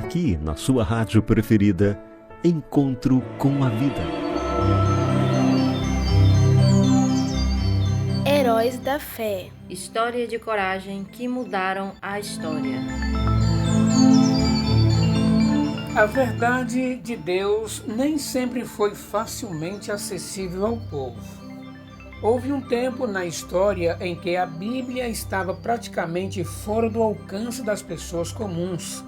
aqui na sua rádio preferida, Encontro com a Vida. Heróis da Fé. História de coragem que mudaram a história. A verdade de Deus nem sempre foi facilmente acessível ao povo. Houve um tempo na história em que a Bíblia estava praticamente fora do alcance das pessoas comuns.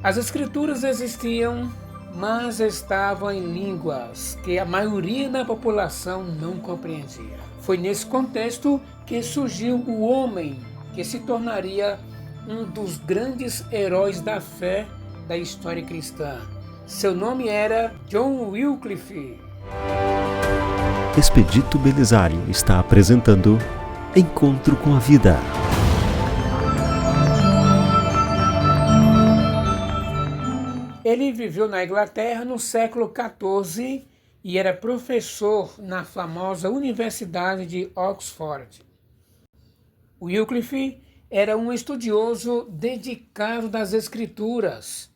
As Escrituras existiam, mas estavam em línguas que a maioria da população não compreendia. Foi nesse contexto que surgiu o homem que se tornaria um dos grandes heróis da fé da história cristã. Seu nome era John Wycliffe. Expedito Belisário está apresentando Encontro com a Vida. Ele viveu na Inglaterra no século XIV e era professor na famosa Universidade de Oxford. Wycliffe era um estudioso dedicado das Escrituras.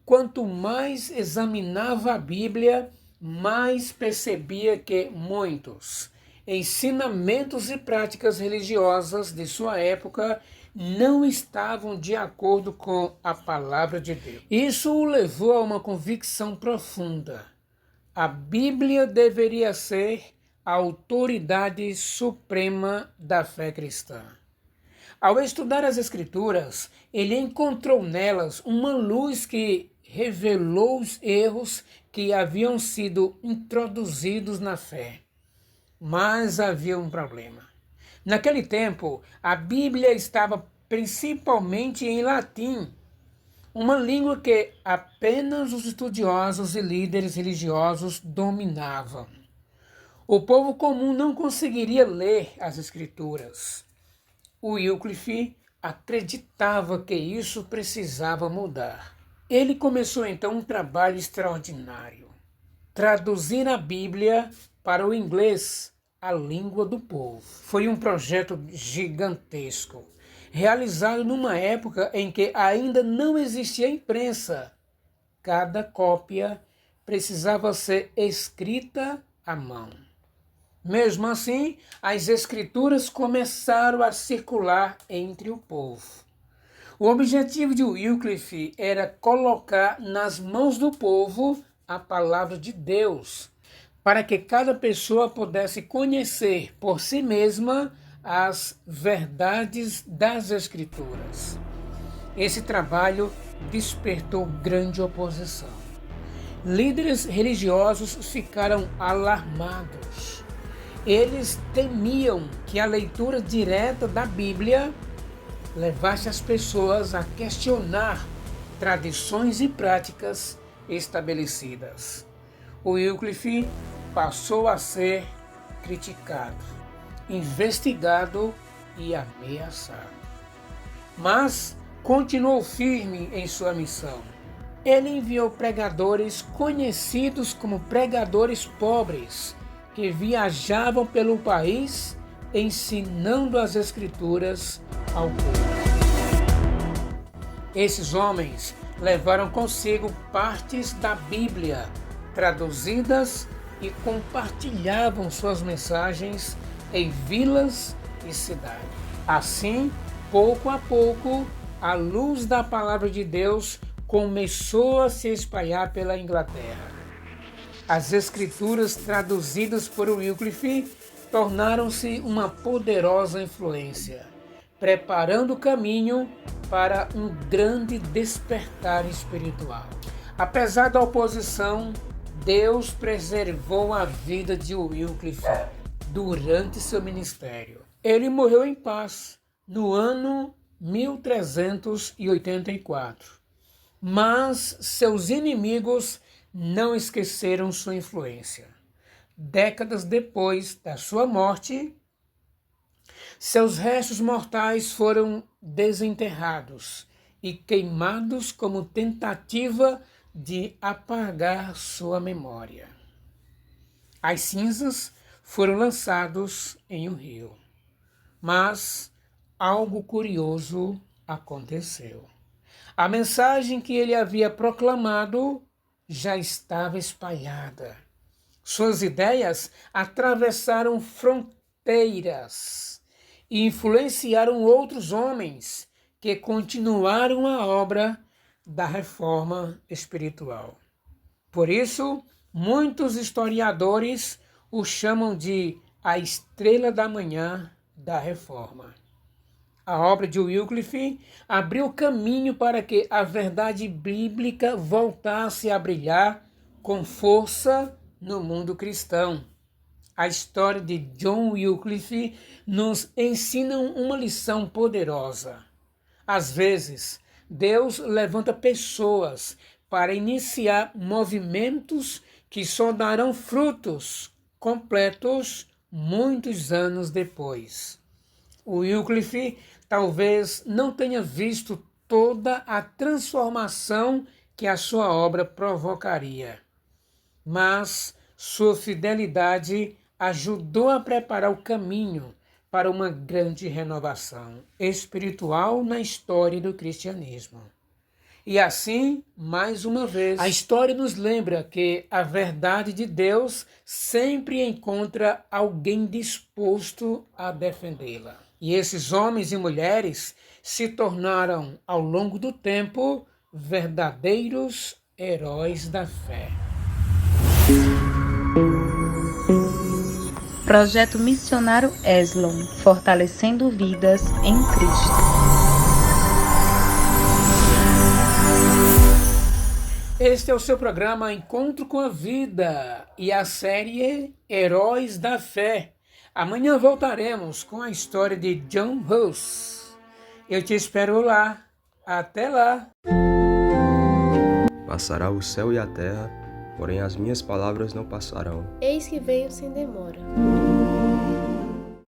Quanto mais examinava a Bíblia, mais percebia que muitos ensinamentos e práticas religiosas de sua época não estavam de acordo com a palavra de Deus. Isso o levou a uma convicção profunda. A Bíblia deveria ser a autoridade suprema da fé cristã. Ao estudar as Escrituras, ele encontrou nelas uma luz que revelou os erros que haviam sido introduzidos na fé. Mas havia um problema. Naquele tempo, a Bíblia estava principalmente em latim, uma língua que apenas os estudiosos e líderes religiosos dominavam. O povo comum não conseguiria ler as Escrituras. Wycliffe acreditava que isso precisava mudar. Ele começou então um trabalho extraordinário: traduzir a Bíblia para o inglês, a língua do povo. Foi um projeto gigantesco, realizado numa época em que ainda não existia imprensa. Cada cópia precisava ser escrita à mão. Mesmo assim, as Escrituras começaram a circular entre o povo. O objetivo de Wycliffe era colocar nas mãos do povo a palavra de Deus, para que cada pessoa pudesse conhecer por si mesma as verdades das Escrituras. Esse trabalho despertou grande oposição. Líderes religiosos ficaram alarmados. Eles temiam que a leitura direta da Bíblia levasse as pessoas a questionar tradições e práticas estabelecidas. Wycliffe passou a ser criticado, investigado e ameaçado. Mas continuou firme em sua missão. Ele enviou pregadores conhecidos como pregadores pobres, que viajavam pelo país ensinando as Escrituras ao povo. Esses homens levaram consigo partes da Bíblia traduzidas e compartilhavam suas mensagens em vilas e cidades. Assim, pouco a pouco, a luz da palavra de Deus começou a se espalhar pela Inglaterra. As Escrituras traduzidas por Wycliffe tornaram-se uma poderosa influência, preparando o caminho para um grande despertar espiritual. Apesar da oposição, Deus preservou a vida de Wycliffe durante seu ministério. Ele morreu em paz no ano 1384, mas seus inimigos não esqueceram sua influência. Décadas depois da sua morte, seus restos mortais foram desenterrados e queimados como tentativa de apagar sua memória. As cinzas foram lançados em um rio. Mas algo curioso aconteceu. A mensagem que ele havia proclamado já estava espalhada. Suas ideias atravessaram fronteiras e influenciaram outros homens que continuaram a obra da reforma espiritual. Por isso, muitos historiadores o chamam de a estrela da manhã da reforma. A obra de Wycliffe abriu caminho para que a verdade bíblica voltasse a brilhar com força no mundo cristão. A história de John Wycliffe nos ensina uma lição poderosa. Às vezes, Deus levanta pessoas para iniciar movimentos que só darão frutos completos muitos anos depois. Wycliffe talvez não tenha visto toda a transformação que a sua obra provocaria, mas sua fidelidade ajudou a preparar o caminho para uma grande renovação espiritual na história do cristianismo. E assim, mais uma vez, a história nos lembra que a verdade de Deus sempre encontra alguém disposto a defendê-la. E esses homens e mulheres se tornaram, ao longo do tempo, verdadeiros heróis da fé. Projeto Missionário Eslon, fortalecendo vidas em Cristo. Este é o seu programa Encontro com a Vida e a série Heróis da Fé. Amanhã voltaremos com a história de John Hus. Eu te espero lá. Até lá! Passará o céu e a terra, porém as minhas palavras não passarão. Eis que venho sem demora.